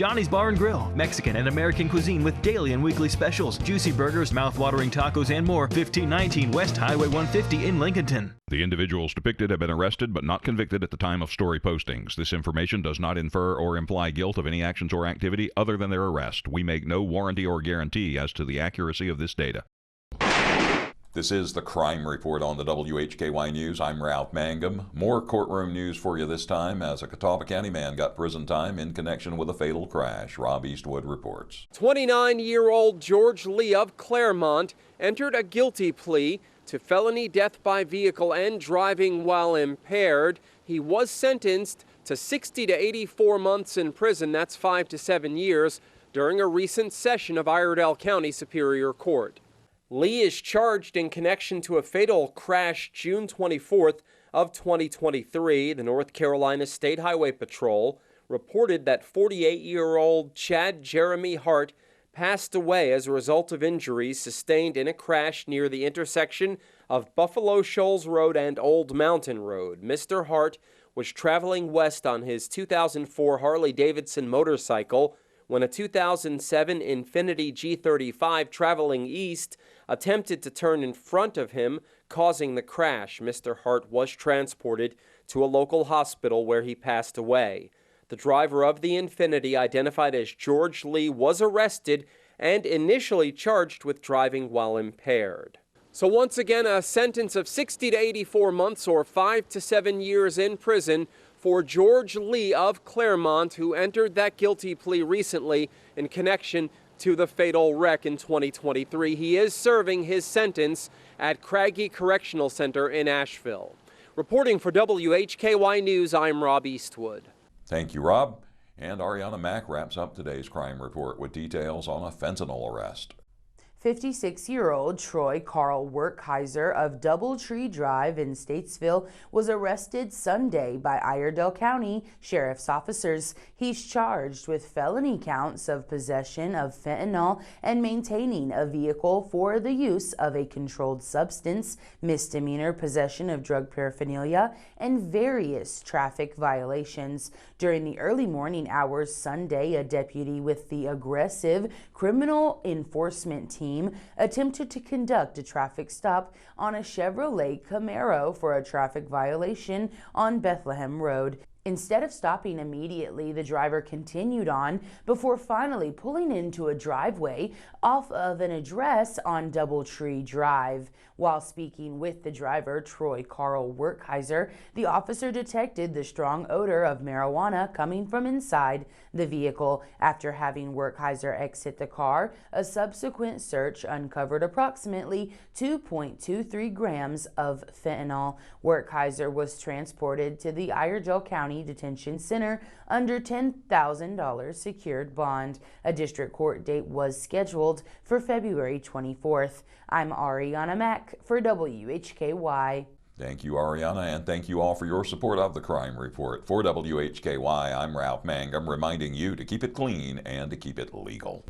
Johnny's Bar and Grill, Mexican and American cuisine with daily and weekly specials, juicy burgers, mouth-watering tacos, and more. 1519 West Highway 150 in Lincolnton. The individuals depicted have been arrested but not convicted at the time of story postings. This information does not infer or imply guilt of any actions or activity other than their arrest. We make no warranty or guarantee as to the accuracy of this data. This is the Crime Report on the WHKY News. I'm Ralph Mangum. More courtroom news for you this time as a Catawba County man got prison time in connection with a fatal crash. Rob Eastwood reports. 29-year-old George Lee of Claremont entered a guilty plea to felony death by vehicle and driving while impaired. He was sentenced to 60 to 84 months in prison, that's 5 to 7 years, during a recent session of Iredell County Superior Court. Lee is charged in connection to a fatal crash June 24th of 2023. The North Carolina State Highway Patrol reported that 48-year-old Chad Jeremy Hart passed away as a result of injuries sustained in a crash near the intersection of Buffalo Shoals Road and Old Mountain Road. Mr. Hart was traveling west on his 2004 Harley-Davidson motorcycle when a 2007 Infiniti G35 traveling east attempted to turn in front of him, causing the crash. Mr. Hart was transported to a local hospital where he passed away. The driver of the Infiniti, identified as George Lee, was arrested and initially charged with driving while impaired. So once again, a sentence of 60 to 84 months or 5 to 7 years in prison for George Lee of Claremont, who entered that guilty plea recently in connection to the fatal wreck in 2023. He is serving his sentence at Craggy Correctional Center in Asheville. Reporting for WHKY News, I'm Rob Eastwood. Thank you, Rob. And Arianna Mack wraps up today's crime report with details on a fentanyl arrest. 56-year-old Troy Carl Werkheiser of Doubletree Drive in Statesville was arrested Sunday by Iredell County Sheriff's officers. He's charged with felony counts of possession of fentanyl and maintaining a vehicle for the use of a controlled substance, misdemeanor possession of drug paraphernalia, and various traffic violations. During the early morning hours Sunday, a deputy with the Aggressive Criminal Enforcement Team attempted to conduct a traffic stop on a Chevrolet Camaro for a traffic violation on Bethlehem Road. Instead of stopping immediately, the driver continued on before finally pulling into a driveway off of an address on Doubletree Drive. While speaking with the driver, Troy Carl Werkheiser, the officer detected the strong odor of marijuana coming from inside the vehicle. After having Werkheiser exit the car, a subsequent search uncovered approximately 2.23 grams of fentanyl. Werkheiser was transported to the Iredell County Detention Center under $10,000 secured bond. A district court date was scheduled for February 24th. I'm Arianna Mack for WHKY. Thank you, Arianna, and thank you all for your support of the Crime Report. For WHKY, I'm Ralph Mangum, reminding you to keep it clean and to keep it legal.